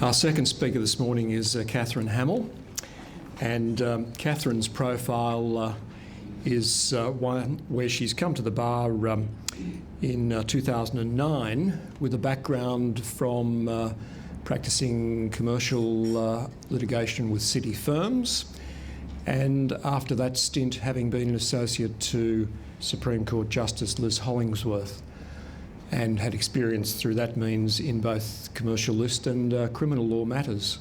Our second speaker this morning is Kathryn Hamill, and Kathryn's profile is one where she's come to the bar in 2009 with a background from practicing commercial litigation with city firms, and after that stint having been an associate to Supreme Court Justice Liz Hollingsworth, and had experience through that means in both commercial list and criminal law matters.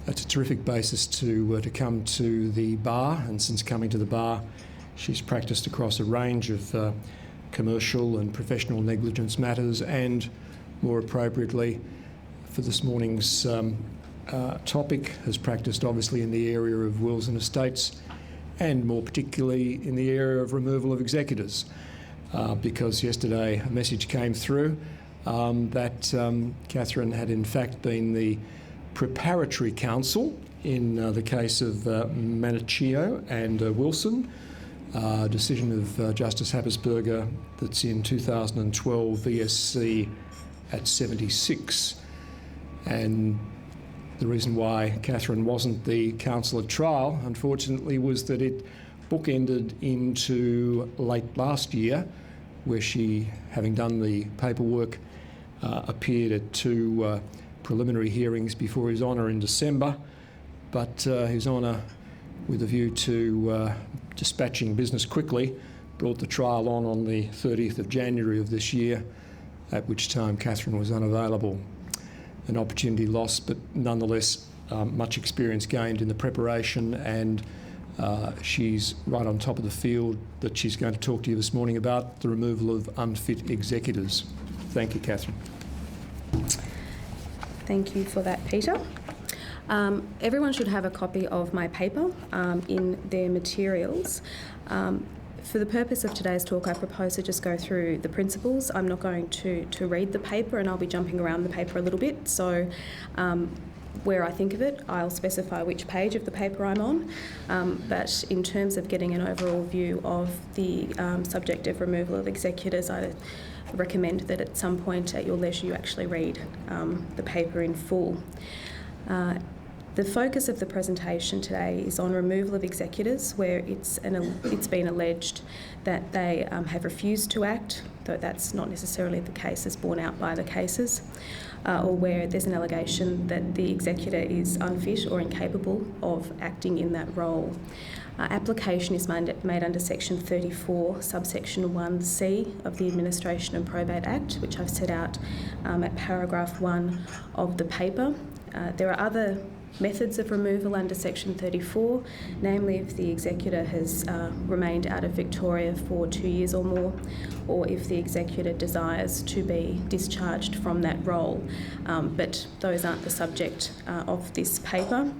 That's a terrific basis to come to the bar, and since coming to the bar, she's practiced across a range of commercial and professional negligence matters, and more appropriately for this morning's topic, has practiced obviously in the area of wills and estates, and more particularly in the area of removal of executors. Because yesterday a message came through that Kathryn had in fact been the preparatory counsel in the case of Manicchio and Wilson, decision of Justice Happersberger that's in 2012 VSC at 76. And the reason why Kathryn wasn't the counsel at trial, unfortunately, was that it bookended into late last year, where she, having done the paperwork, appeared at two preliminary hearings before His Honour in December, but His Honour, with a view to dispatching business quickly, brought the trial on the 30th of January of this year, at which time Kathryn was unavailable. An opportunity lost, but nonetheless much experience gained in the preparation, and she's right on top of the field that she's going to talk to you this morning about the removal of unfit executors. Thank you, Kathryn. Thank you for that, Peter. Everyone should have a copy of my paper in their materials. For the purpose of today's talk, I propose to just go through the principles. I'm not going to read the paper, and I'll be jumping around the paper a little bit. So where I think of it, I'll specify which page of the paper I'm on. But in terms of getting an overall view of the subject of removal of executors, I recommend that at some point at your leisure you actually read the paper in full. The focus of the presentation today is on removal of executors, where it's been alleged that they have refused to act, though that's not necessarily the case as borne out by the cases, or where there's an allegation that the executor is unfit or incapable of acting in that role. Application is made under Section 34, subsection 1C of the Administration and Probate Act, which I've set out at paragraph 1 of the paper. There are other methods of removal under Section 34, namely if the executor has remained out of Victoria for 2 years or more, or if the executor desires to be discharged from that role. But those aren't the subject of this paper.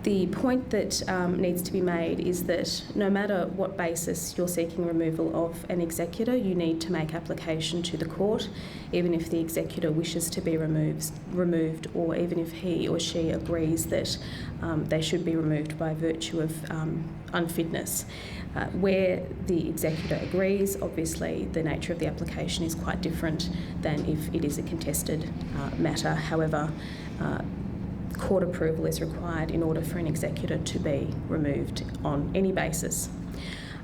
The point that needs to be made is that no matter what basis you're seeking removal of an executor, you need to make application to the court, even if the executor wishes to be removed, or even if he or she agrees that they should be removed by virtue of unfitness. Where the executor agrees, obviously the nature of the application is quite different than if it is a contested matter. However, court approval is required in order for an executor to be removed on any basis.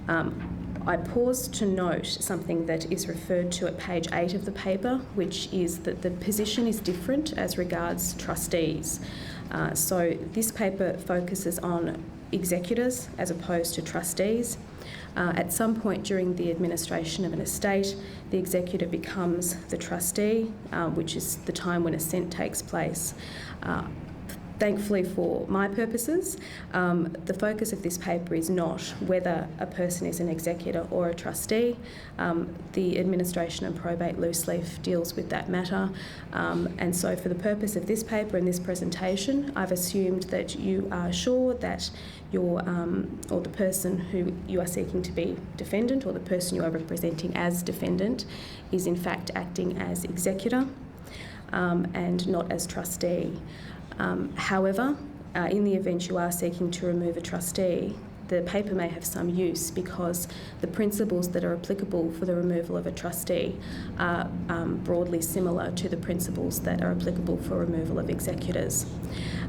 I pause to note something that is referred to at page 8 of the paper, which is that the position is different as regards trustees. So this paper focuses on executors as opposed to trustees. At some point during the administration of an estate, the executor becomes the trustee, which is the time when assent takes place. Thankfully for my purposes, the focus of this paper is not whether a person is an executor or a trustee. The Administration and Probate loose leaf deals with that matter. And so for the purpose of this paper and this presentation, I've assumed that you are sure that your or the person who you are seeking to be defendant, or the person you are representing as defendant, is in fact acting as executor and not as trustee. However, in the event you are seeking to remove a trustee, the paper may have some use because the principles that are applicable for the removal of a trustee are broadly similar to the principles that are applicable for removal of executors.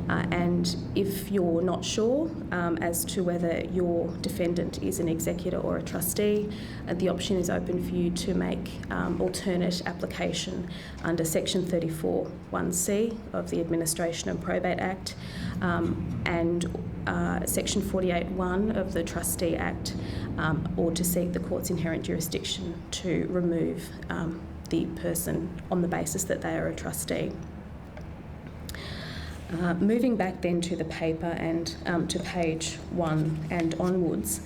And if you're not sure as to whether your defendant is an executor or a trustee, the option is open for you to make alternate application under Section 34(1)(c) of the Administration and Probate Act and Section 48(1) of the Trustee Act, or to seek the court's inherent jurisdiction to remove the person on the basis that they are a trustee. Moving back then to the paper and to page 1 and onwards,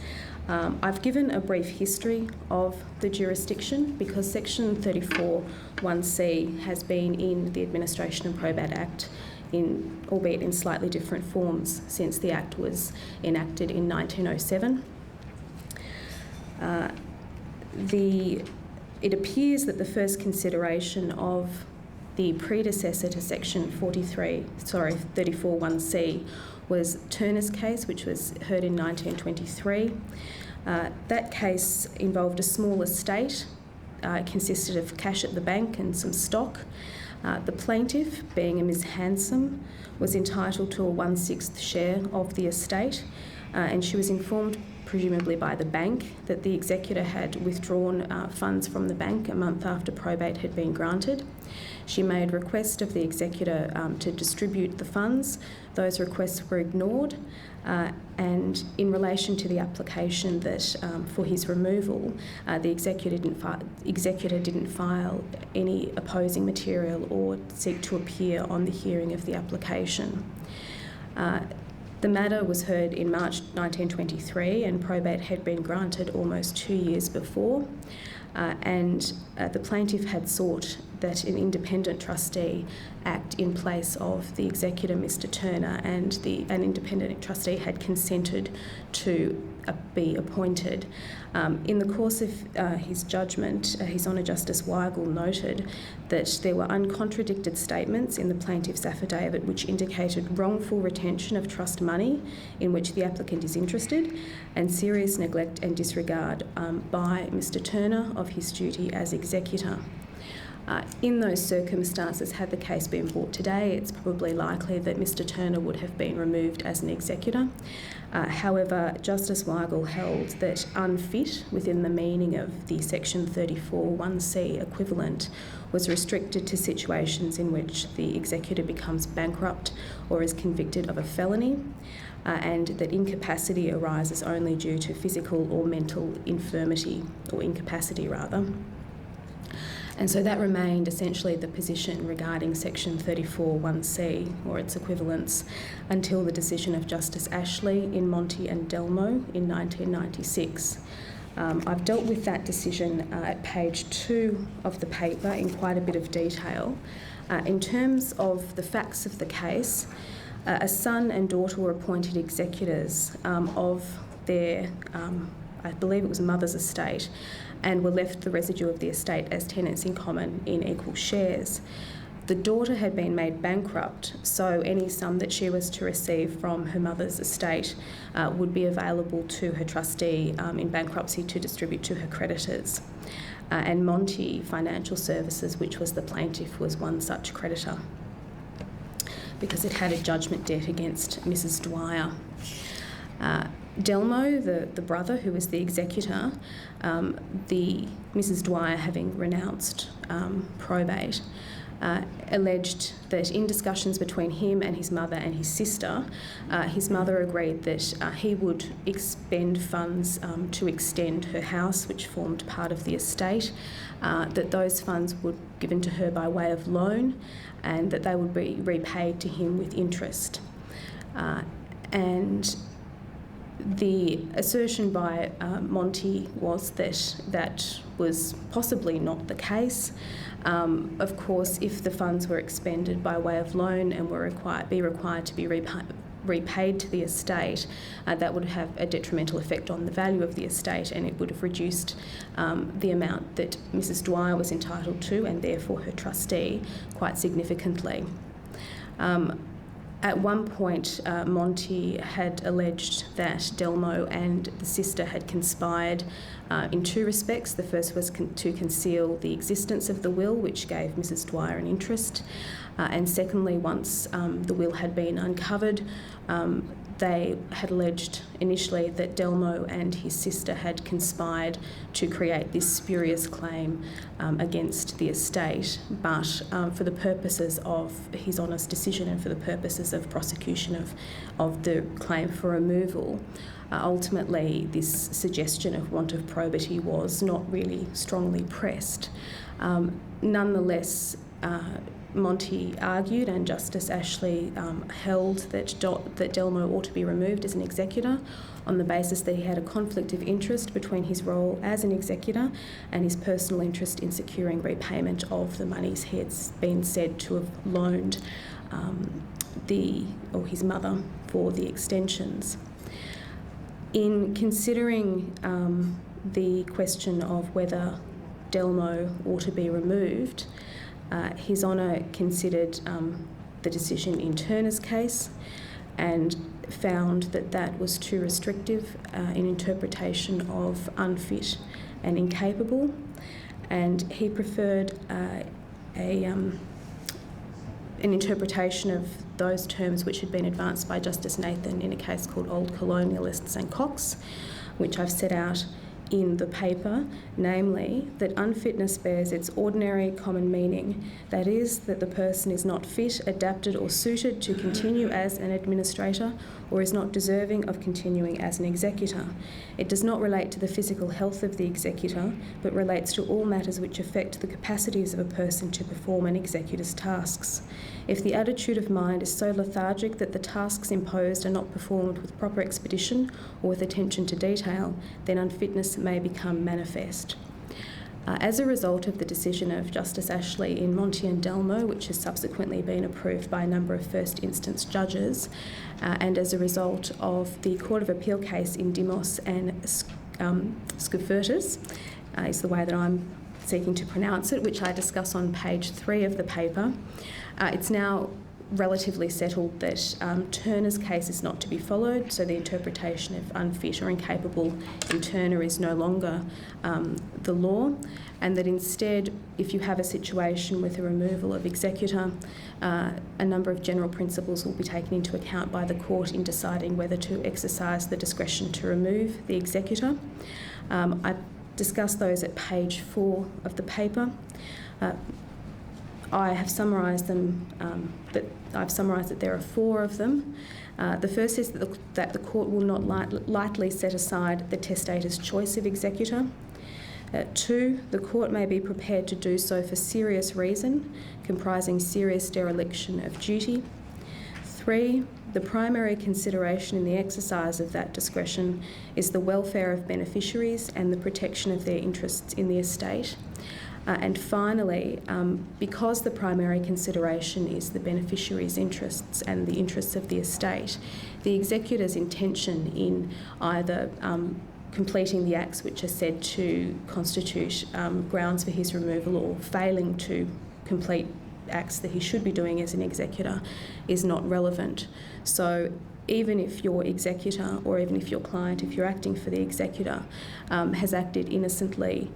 I've given a brief history of the jurisdiction because Section 34(1)(c) has been in the Administration and Probate Act, albeit in slightly different forms since the Act was enacted in 1907. It appears that the first consideration of the predecessor to Section 34(1)(c) was Turner's case, which was heard in 1923. That case involved a small estate. It consisted of cash at the bank and some stock. The plaintiff, being a Ms. Hansom, was entitled to a 1/6 share of the estate, and she was informed, presumably by the bank, that the executor had withdrawn funds from the bank a month after probate had been granted. She made request of the executor to distribute the funds. Those requests were ignored, and in relation to the application that for his removal, the executor didn't file any opposing material or seek to appear on the hearing of the application. The matter was heard in March 1923 and probate had been granted almost 2 years before, and the plaintiff had sought that an independent trustee act in place of the executor, Mr. Turner, and an independent trustee had consented to be appointed. In the course of his judgment, His Honour Justice Weigel noted that there were uncontradicted statements in the plaintiff's affidavit which indicated wrongful retention of trust money in which the applicant is interested and serious neglect and disregard by Mr. Turner of his duty as executor. In those circumstances, had the case been brought today, it's probably likely that Mr. Turner would have been removed as an executor. However, Justice Weigel held that unfit within the meaning of the Section 34(1)(c) equivalent was restricted to situations in which the executor becomes bankrupt or is convicted of a felony, and that incapacity arises only due to physical or mental infirmity, or incapacity rather. And so that remained essentially the position regarding Section 34(1)(c) or its equivalents until the decision of Justice Ashley in Monty and Delmo in 1996. I've dealt with that decision at page 2 of the paper in quite a bit of detail. In terms of the facts of the case, a son and daughter were appointed executors of their, I believe it was mother's estate, and were left the residue of the estate as tenants in common in equal shares. The daughter had been made bankrupt, so any sum that she was to receive from her mother's estate would be available to her trustee in bankruptcy to distribute to her creditors. And Monty Financial Services, which was the plaintiff, was one such creditor because it had a judgment debt against Mrs. Dwyer. Delmo, the brother who was the executor, Mrs. Dwyer having renounced probate, alleged that in discussions between him and his mother and his sister, his mother agreed that he would expend funds to extend her house, which formed part of the estate, that those funds would be given to her by way of loan and that they would be repaid to him with interest. And the assertion by Monty was that that was possibly not the case. Of course, if the funds were expended by way of loan and were required to be repaid to the estate, that would have a detrimental effect on the value of the estate, and it would have reduced the amount that Mrs. Dwyer was entitled to, and therefore her trustee, quite significantly. At one point, Monty had alleged that Delmo and the sister had conspired in two respects. The first was to conceal the existence of the will, which gave Mrs. Dwyer an interest. And secondly, once the will had been uncovered, they had alleged initially that Delmo and his sister had conspired to create this spurious claim against the estate, but for the purposes of His Honour's decision and for the purposes of prosecution of the claim for removal, ultimately this suggestion of want of probity was not really strongly pressed. Nonetheless, Monty argued, and Justice Ashley held that Delmo ought to be removed as an executor on the basis that he had a conflict of interest between his role as an executor and his personal interest in securing repayment of the monies he had been said to have loaned his mother for the extensions. In considering the question of whether Delmo ought to be removed, His Honour considered the decision in Turner's case and found that that was too restrictive in interpretation of unfit and incapable, and he preferred an interpretation of those terms which had been advanced by Justice Nathan in a case called Old Colonialists and Cox, which I've set out in the paper, namely that unfitness bears its ordinary common meaning, that is, that the person is not fit, adapted or suited to continue as an administrator or is not deserving of continuing as an executor. It does not relate to the physical health of the executor, but relates to all matters which affect the capacities of a person to perform an executor's tasks. If the attitude of mind is so lethargic that the tasks imposed are not performed with proper expedition or with attention to detail, then unfitness may become manifest. As a result of the decision of Justice Ashley in Monty and Delmo, which has subsequently been approved by a number of first instance judges, and as a result of the Court of Appeal case in Dimos and Skoufertis, is the way that I'm seeking to pronounce it, which I discuss on page 3 of the paper, it's now relatively settled that Turner's case is not to be followed, so the interpretation of unfit or incapable in Turner is no longer the law, and that instead, if you have a situation with a removal of executor, a number of general principles will be taken into account by the court in deciding whether to exercise the discretion to remove the executor. I discussed those at page 4 of the paper. I have summarised them, that there are 4 of them. The first is that the court will not lightly set aside the testator's choice of executor. 2, the court may be prepared to do so for serious reason, comprising serious dereliction of duty. 3, the primary consideration in the exercise of that discretion is the welfare of beneficiaries and the protection of their interests in the estate. And finally, because the primary consideration is the beneficiary's interests and the interests of the estate, the executor's intention in either completing the acts which are said to constitute grounds for his removal or failing to complete acts that he should be doing as an executor is not relevant. So even if your executor or even if your client, if you're acting for the executor, has acted innocently,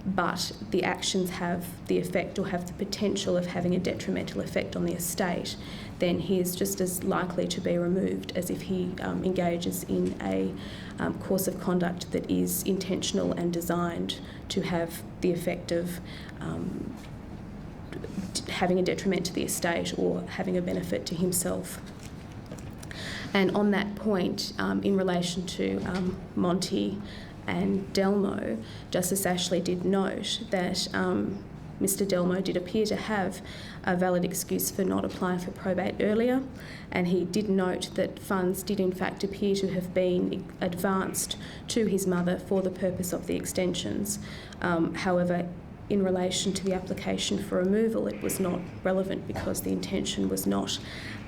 but the actions have the effect or have the potential of having a detrimental effect on the estate, then he is just as likely to be removed as if he engages in a course of conduct that is intentional and designed to have the effect of having a detriment to the estate or having a benefit to himself. And on that point, in relation to Monty and Delmo, Justice Ashley did note that Mr. Delmo did appear to have a valid excuse for not applying for probate earlier, and he did note that funds did in fact appear to have been advanced to his mother for the purpose of the extensions. However, in relation to the application for removal, it was not relevant because the intention was not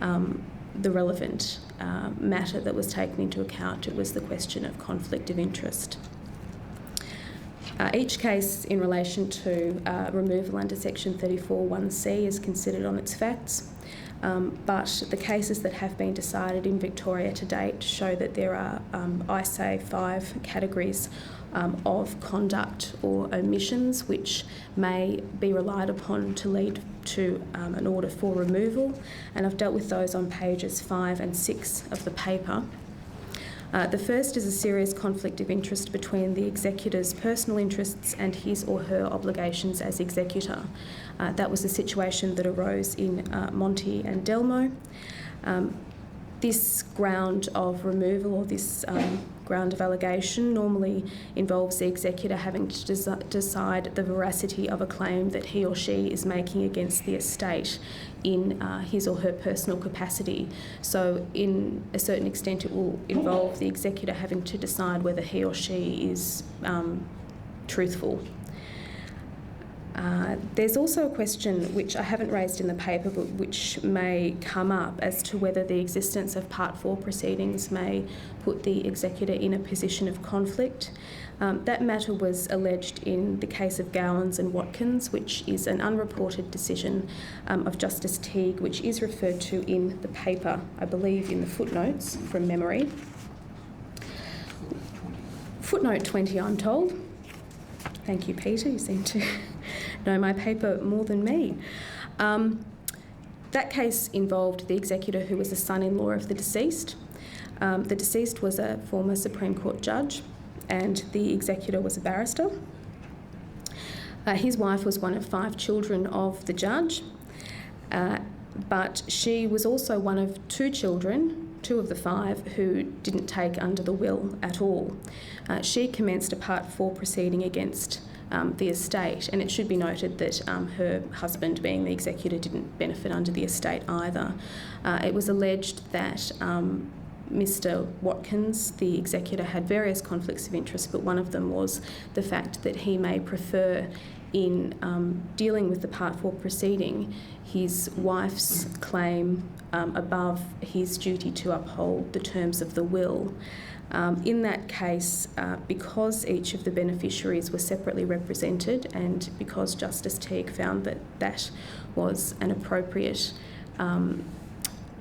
the relevant matter that was taken into account. It was the question of conflict of interest. Each case in relation to removal under section 34(1)(c) is considered on its facts. but the cases that have been decided in Victoria to date show that there are, I say, 5 categories of conduct or omissions which may be relied upon to lead to an order for removal, and I've dealt with those on pages 5 and 6 of the paper. The first is a serious conflict of interest between the executor's personal interests and his or her obligations as executor. That was the situation that arose in Monty and Delmo. This ground of removal, or this ground of allegation, normally involves the executor having to decide the veracity of a claim that he or she is making against the estate in his or her personal capacity. So in a certain extent it will involve the executor having to decide whether he or she is truthful. There's also a question which I haven't raised in the paper but which may come up as to whether the existence of Part 4 proceedings may put the executor in a position of conflict. That matter was alleged in the case of Gowans and Watkins, which is an unreported decision of Justice Teague, which is referred to in the paper, I believe in the footnotes from memory. Footnote 20, I'm told. Thank you, Peter, you seem to know my paper more than me. That case involved the executor who was the son-in-law of the deceased. The deceased was a former Supreme Court judge and the executor was a barrister. His wife was one of 5 children of the judge, but she was also one of 2 children, 2 of the 5, who didn't take under the will at all. She commenced a Part 4 proceeding against the estate, and it should be noted that her husband, being the executor, didn't benefit under the estate either. It was alleged that Mr. Watkins, the executor, had various conflicts of interest, but one of them was the fact that he may prefer, in dealing with the Part 4 proceeding, his wife's claim above his duty to uphold the terms of the will. In that case, because each of the beneficiaries were separately represented and because Justice Teague found that that was an appropriate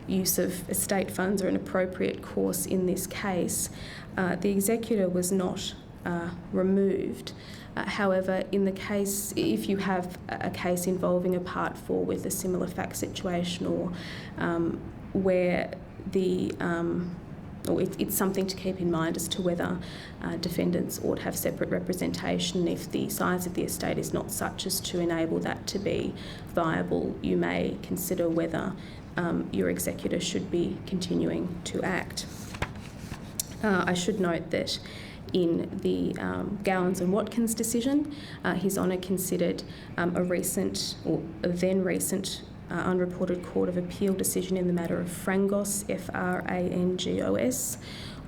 use of estate funds or an appropriate course in this case, the executor was not removed. However, in the case, if you have a case involving a Part 4 with a similar fact situation, or where the it's something to keep in mind as to whether defendants ought to have separate representation. If the size of the estate is not such as to enable that to be viable, you may consider whether your executor should be continuing to act. I should note that in the Gowans and Watkins decision, His Honour considered a then recent unreported Court of Appeal decision in the matter of Frangos, Frangos,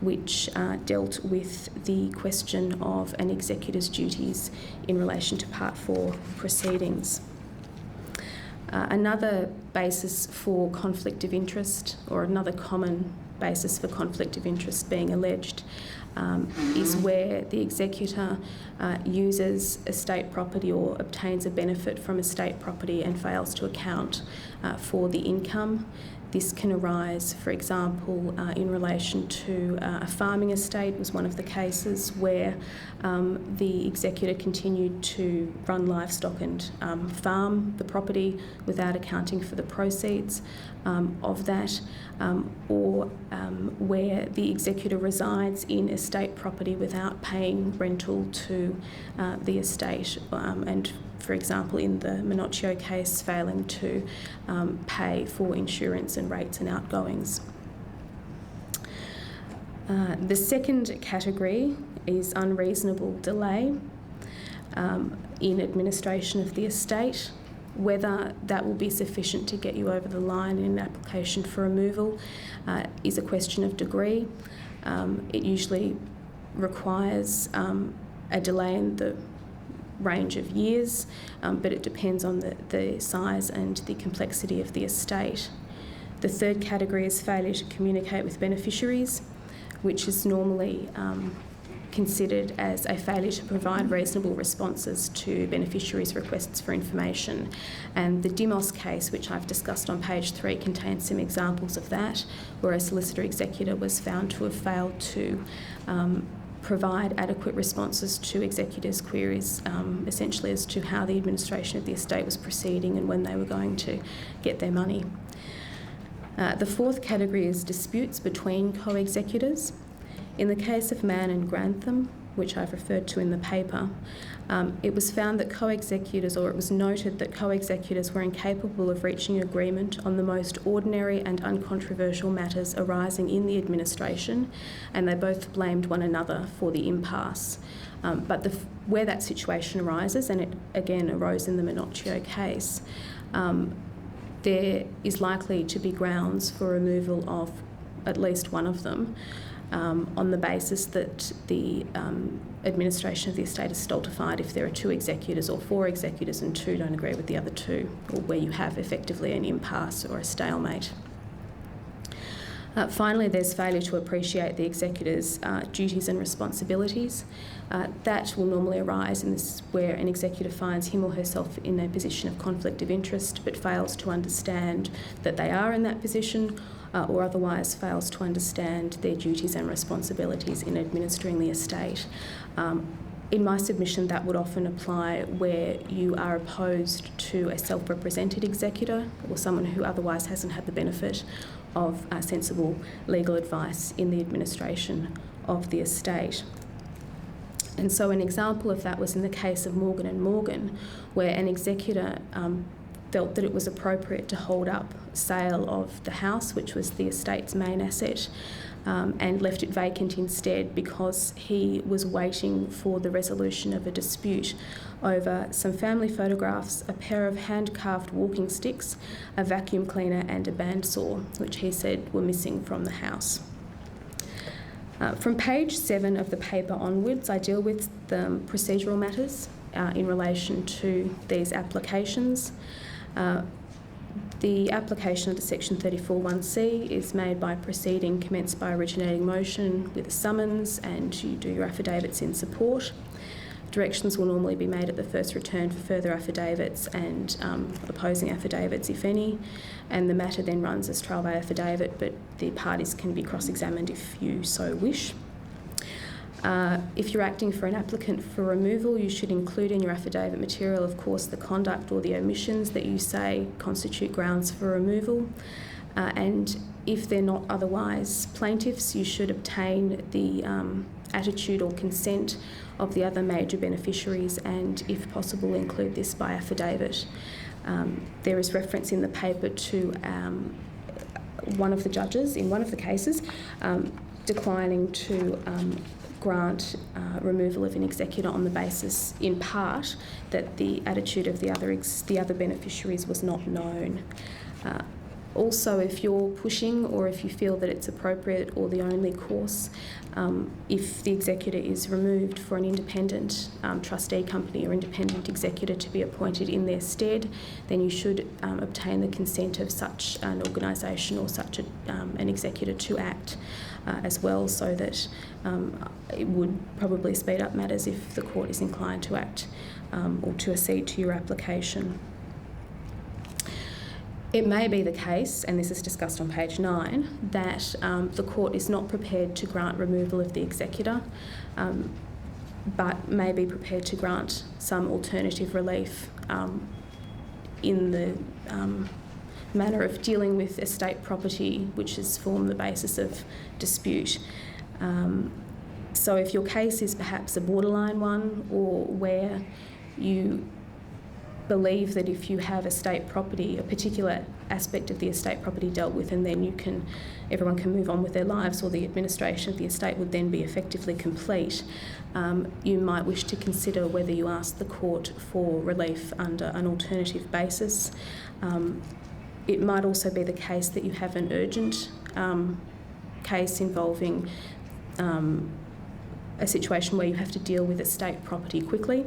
which dealt with the question of an executor's duties in relation to Part 4 proceedings. Another basis for conflict of interest, or another common basis for conflict of interest being alleged, is where the executor uses estate property or obtains a benefit from estate property and fails to account for the income. This can arise, for example, in relation to a farming estate was one of the cases where the executor continued to run livestock and farm the property without accounting for the proceeds of that, or where the executor resides in estate property without paying rental to the estate, and for example in the Minocchio case failing to pay for insurance and rates and outgoings. The second category is unreasonable delay in administration of the estate. Whether that will be sufficient to get you over the line in an application for removal is a question of degree. It usually requires a delay in the range of years, but it depends on the size and the complexity of the estate. The third category is failure to communicate with beneficiaries, which is normally considered as a failure to provide reasonable responses to beneficiaries' requests for information. And the Dimos case, which I've discussed on page 3, contains some examples of that, where a solicitor executor was found to have failed to provide adequate responses to executors' queries, essentially as to how the administration of the estate was proceeding and when they were going to get their money. The fourth category is disputes between co-executors. In the case of Mann and Grantham, which I've referred to in the paper, it was found that co-executors, or it was noted that co-executors were incapable of reaching agreement on the most ordinary and uncontroversial matters arising in the administration, and they both blamed one another for the impasse. But where that situation arises, and it again arose in the Minocchio case, there is likely to be grounds for removal of at least one of them, on the basis that the administration of the estate is stultified if there are 2 executors or 4 executors and 2 don't agree with the other 2, or where you have effectively an impasse or a stalemate. Finally, there's failure to appreciate the executor's duties and responsibilities. That will normally arise in this, where an executor finds him or herself in a position of conflict of interest but fails to understand that they are in that position, or otherwise fails to understand their duties and responsibilities in administering the estate. In my submission, that would often apply where you are opposed to a self-represented executor or someone who otherwise hasn't had the benefit of sensible legal advice in the administration of the estate. And so an example of that was in the case of Morgan and Morgan, where an executor felt that it was appropriate to hold up sale of the house, which was the estate's main asset, and left it vacant instead because he was waiting for the resolution of a dispute over some family photographs, a pair of hand-carved walking sticks, a vacuum cleaner and a bandsaw, which he said were missing from the house. From page 7 of the paper onwards, I deal with the procedural matters in relation to these applications. The application under section 34(1)(c) is made by proceeding commenced by originating motion with a summons, and you do your affidavits in support. Directions will normally be made at the first return for further affidavits and opposing affidavits, if any, and the matter then runs as trial by affidavit, but the parties can be cross-examined if you so wish. If you're acting for an applicant for removal, you should include in your affidavit material, of course, the conduct or the omissions that you say constitute grounds for removal. And if they're not otherwise plaintiffs, you should obtain the attitude or consent of the other major beneficiaries, and if possible, include this by affidavit. There is reference in the paper to one of the judges in one of the cases declining to grant removal of an executor on the basis, in part, that the attitude of the other beneficiaries was not known. Also, if you're pushing or if you feel that it's appropriate or the only course, if the executor is removed, for an independent trustee company or independent executor to be appointed in their stead, then you should obtain the consent of such an organisation or such an executor to act as well, so that it would probably speed up matters if the court is inclined to act or to accede to your application. It may be the case, and this is discussed on page 9, that the court is not prepared to grant removal of the executor, but may be prepared to grant some alternative relief in the manner of dealing with estate property, which has formed the basis of dispute. So if your case is perhaps a borderline one, or where you believe that if you have estate property, a particular aspect of the estate property dealt with, and then everyone can move on with their lives, or the administration of the estate would then be effectively complete, you might wish to consider whether you ask the court for relief under an alternative basis. It might also be the case that you have an urgent case involving a situation where you have to deal with estate property quickly.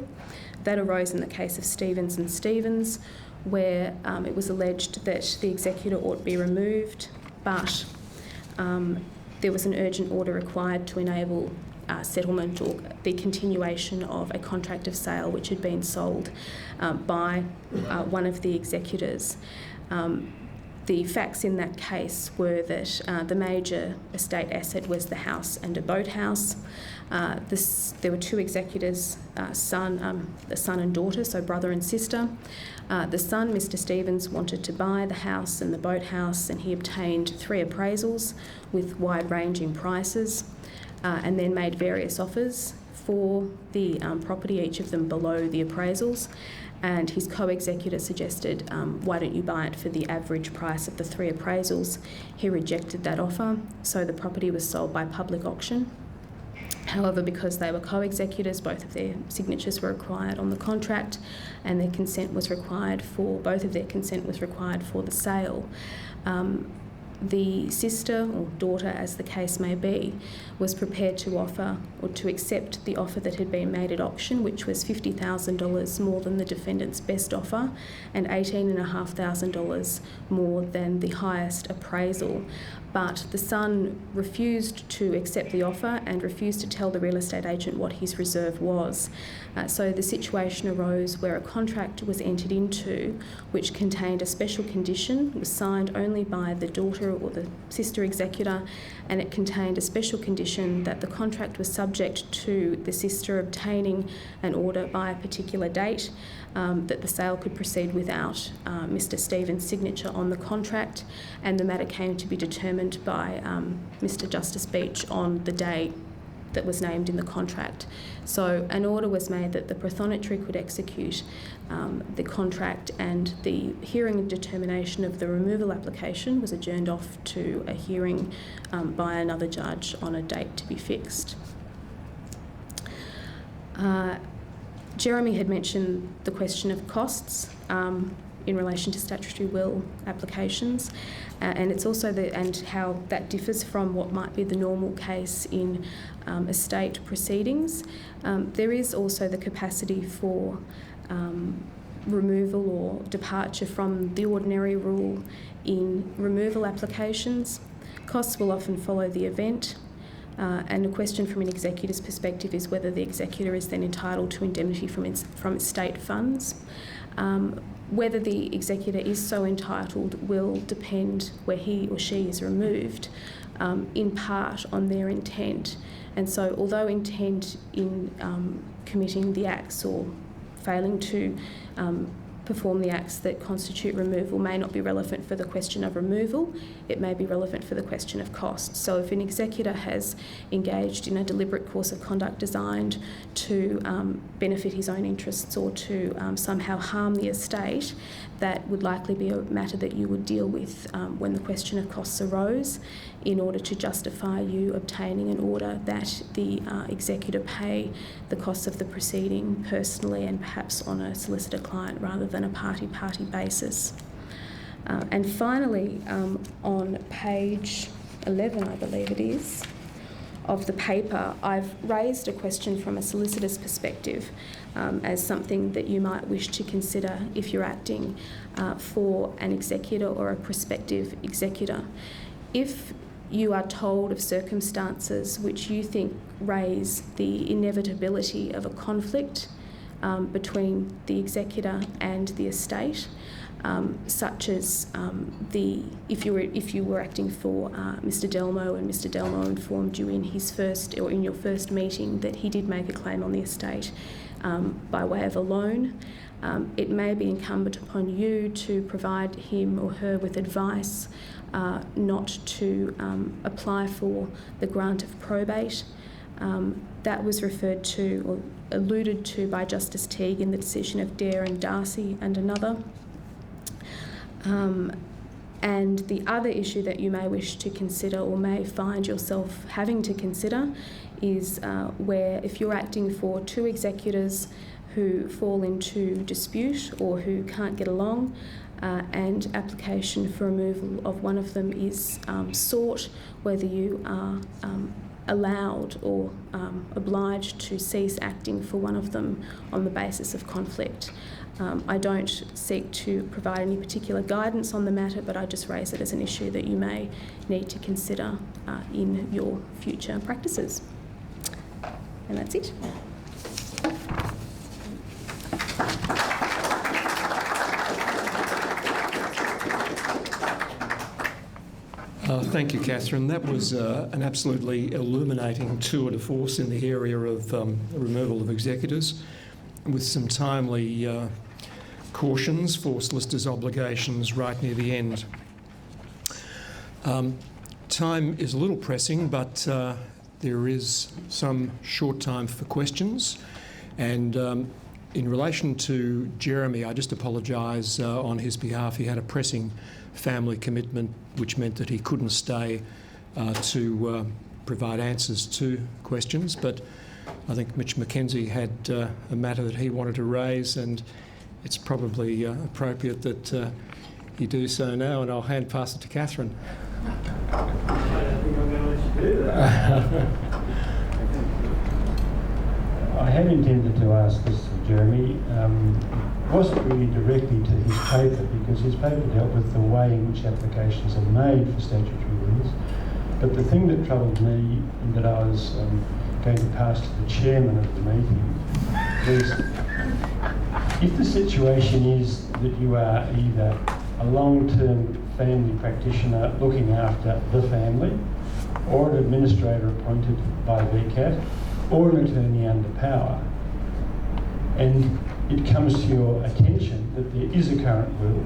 That arose in the case of Stevens and Stevens, where it was alleged that the executor ought to be removed, but there was an urgent order required to enable settlement or the continuation of a contract of sale which had been sold by one of the executors. The facts in that case were that the major estate asset was the house and a boathouse. There were two executors, the son and daughter, so brother and sister. The son, Mr. Stevens, wanted to buy the house and the boathouse, and he obtained 3 appraisals with wide-ranging prices, and then made various offers for the property, each of them below the appraisals. And his co-executor suggested, why don't you buy it for the average price of the 3 appraisals? He rejected that offer, so the property was sold by public auction. However, because they were co-executors, both of their signatures were required on the contract, and their consent was required for, both of their consent was required for the sale. The sister or daughter, as the case may be, was prepared to offer or to accept the offer that had been made at auction, which was $50,000 more than the defendant's best offer and $18,500 more than the highest appraisal. But the son refused to accept the offer and refused to tell the real estate agent what his reserve was. So the situation arose where a contract was entered into which contained a special condition. It was signed only by the daughter or the sister executor, and it contained a special condition that the contract was subject to the sister obtaining an order by a particular date, that the sale could proceed without Mr. Stevens' signature on the contract, and the matter came to be determined by Mr. Justice Beach on the day that was named in the contract. So an order was made that the prothonotary could execute the contract, and the hearing and determination of the removal application was adjourned off to a hearing by another judge on a date to be fixed. Jeremy had mentioned the question of costs in relation to statutory will applications, and it's also and how that differs from what might be the normal case in estate proceedings. There is also the capacity for removal or departure from the ordinary rule in removal applications. Costs will often follow the event. And a question from an executor's perspective is whether the executor is then entitled to indemnity from estate funds. Whether the executor is so entitled will depend where he or she is removed, in part on their intent. And so although intent in committing the acts or failing to perform the acts that constitute removal may not be relevant for the question of removal, it may be relevant for the question of cost. So if an executor has engaged in a deliberate course of conduct designed to benefit his own interests or to somehow harm the estate, that would likely be a matter that you would deal with when the question of costs arose, in order to justify you obtaining an order that the executor pay the costs of the proceeding personally and perhaps on a solicitor-client rather than a party-party basis. And finally, on page 11, I believe it is, of the paper, I've raised a question from a solicitor's perspective as something that you might wish to consider if you're acting for an executor or a prospective executor. If you are told of circumstances which you think raise the inevitability of a conflict between the executor and the estate, such as if you were acting for Mr. Delmo, and Mr. Delmo informed you in his first or in your first meeting that he did make a claim on the estate by way of a loan, it may be incumbent upon you to provide him or her with advice not to apply for the grant of probate. That was referred to or alluded to by Justice Teague in the decision of Dare and Darcy and another. And the other issue that you may wish to consider or may find yourself having to consider is where if you're acting for two executors who fall into dispute or who can't get along, and application for removal of one of them is sought, whether you are allowed or obliged to cease acting for one of them on the basis of conflict. I don't seek to provide any particular guidance on the matter, but I just raise it as an issue that you may need to consider in your future practices. And that's it. Thank you, Kathryn. That was an absolutely illuminating tour de force in the area of removal of executors, with some timely cautions for solicitors' obligations right near the end. Time is a little pressing, but there is some short time for questions. And in relation to Jeremy, I just apologise on his behalf. He had a pressing family commitment, which meant that he couldn't stay to provide answers to questions. But I think Mitch Mackenzie had a matter that he wanted to raise, and it's probably appropriate that you do so now, and I'll hand pass it to Kathryn. I don't think I'm going to let you do that. I had intended to ask this of Jeremy. Wasn't really directly to his paper, because his paper dealt with the way in which applications are made for statutory wills. But the thing that troubled me, and that I was going to pass to the chairman of the meeting, was if the situation is that you are either a long-term family practitioner looking after the family, or an administrator appointed by VCAT, or an attorney under power, and it comes to your attention that there is a current will,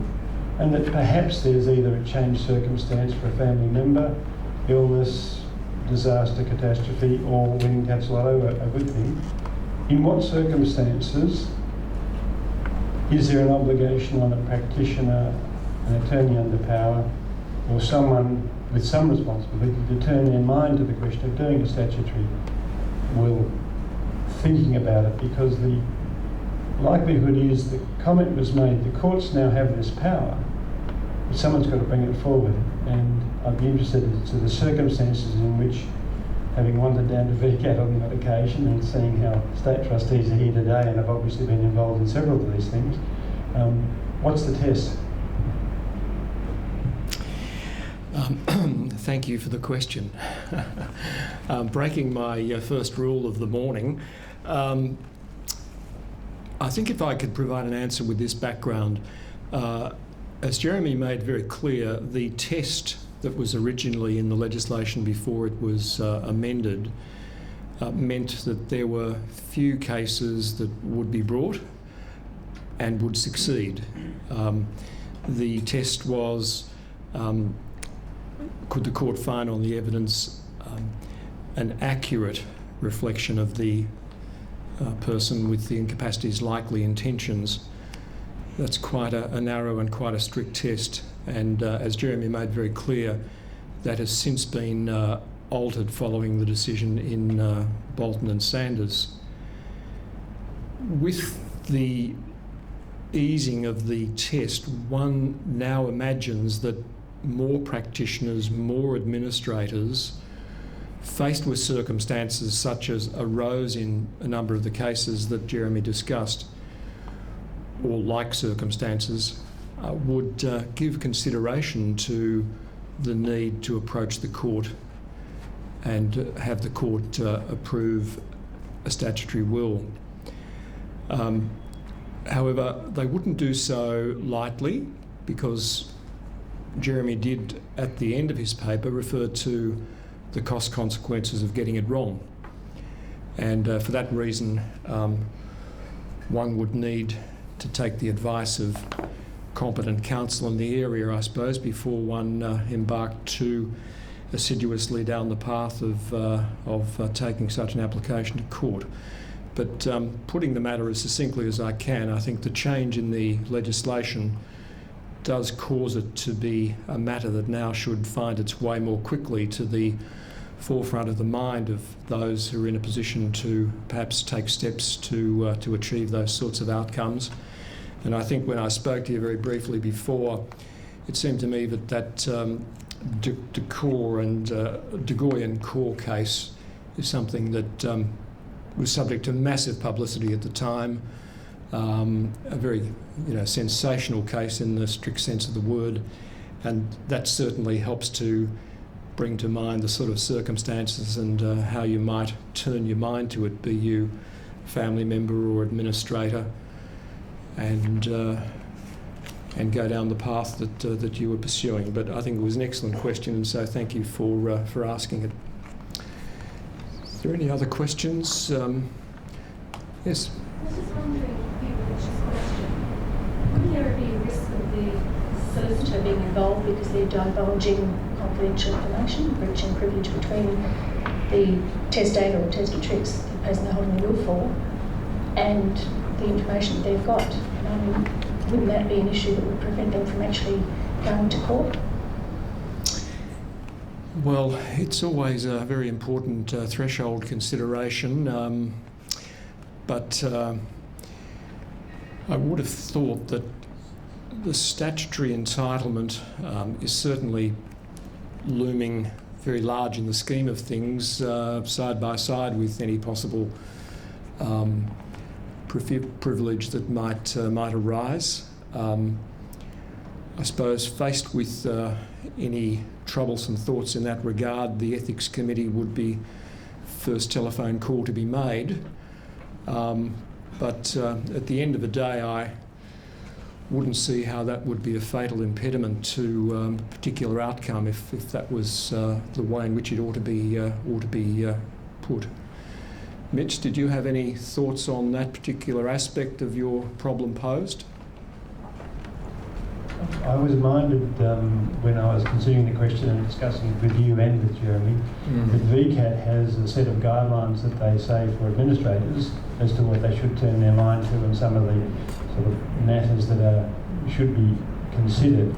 and that perhaps there's either a changed circumstance for a family member, illness, disaster, catastrophe, or winning Tapsaloto, a good thing. In what circumstances is there an obligation on a practitioner, an attorney under power, or someone with some responsibility to turn their mind to the question of doing a statutory will, thinking about it? Because the likelihood is the comment was made, the courts now have this power, but someone's got to bring it forward. And I'd be interested as to the circumstances in which, having wandered down to VCAT on that occasion and seeing how state trustees are here today, and I've obviously been involved in several of these things, what's the test? Thank you for the question. Breaking my first rule of the morning, I think if I could provide an answer with this background, as Jeremy made very clear, the test that was originally in the legislation before it was amended meant that there were few cases that would be brought and would succeed. The test was, could the court find on the evidence an accurate reflection of the person with the incapacity's likely intentions? That's quite a narrow and quite a strict test, and as Jeremy made very clear, that has since been altered following the decision in Bolton and Sanders. With the easing of the test, one now imagines that more practitioners, more administrators, faced with circumstances such as arose in a number of the cases that Jeremy discussed, or like circumstances, would give consideration to the need to approach the court and have the court approve a statutory will. However, they wouldn't do so lightly, because Jeremy did, at the end of his paper, refer to the cost consequences of getting it wrong. And for that reason, one would need to take the advice of competent counsel in the area, I suppose, before one embarked too assiduously down the path of taking such an application to court. But putting the matter as succinctly as I can, I think the change in the legislation does cause it to be a matter that now should find its way more quickly to the forefront of the mind of those who are in a position to perhaps take steps to achieve those sorts of outcomes. And I think when I spoke to you very briefly before, it seemed to me that Degoyan Core case is something that was subject to massive publicity at the time. A very sensational case in the strict sense of the word, and that certainly helps to bring to mind the sort of circumstances and how you might turn your mind to it, be you family member or administrator, and go down the path that you were pursuing. But I think it was an excellent question, and so thank you for asking it. Is there any other questions? Yes. I was just wondering, Rich's question, wouldn't there be a risk of the solicitor being involved because they're divulging confidential information, breaching privilege between the testator or testatrix, the person they're holding the will for, and the information that they've got? Wouldn't that be an issue that would prevent them from actually going to court? Well, it's always a very important threshold consideration, but I would have thought that the statutory entitlement is certainly looming very large in the scheme of things, side by side with any possible privilege that might arise. I suppose faced with any troublesome thoughts in that regard, the Ethics Committee would be first telephone call to be made. But at the end of the day, I wouldn't see how that would be a fatal impediment to a particular outcome if that was the way in which it ought to be put. Mitch, did you have any thoughts on that particular aspect of your problem posed? I was minded when I was considering the question and discussing it with you and with Jeremy, that VCAT has a set of guidelines that they say for administrators as to what they should turn their mind to and some of the sort of matters that should be considered.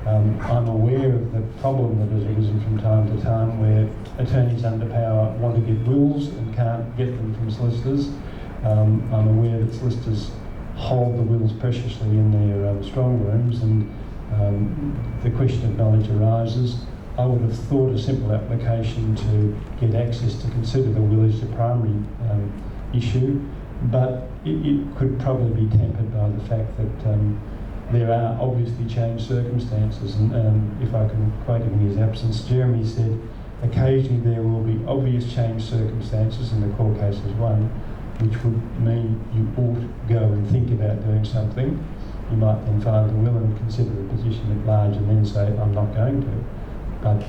I'm aware of the problem that has arisen from time to time where attorneys under power want to get wills and can't get them from solicitors. I'm aware that solicitors hold the wills preciously in their strong rooms, and the question of knowledge arises. I would have thought a simple application to get access to consider the will is the primary issue, but it could probably be tempered by the fact that there are obviously changed circumstances, and if I can quote him in his absence, Jeremy said, occasionally there will be obvious changed circumstances, and the court case is one, which would mean you ought to go and think about doing something. You might then find the will and consider the position at large and then say, I'm not going to. But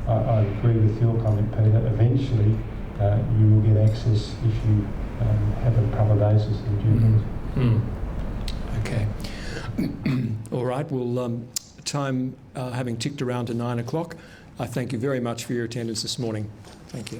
I agree with your comment, Peter. Eventually, you will get access if you have a proper basis in due course. Okay. All right. Well, time having ticked around to 9 o'clock, I thank you very much for your attendance this morning. Thank you.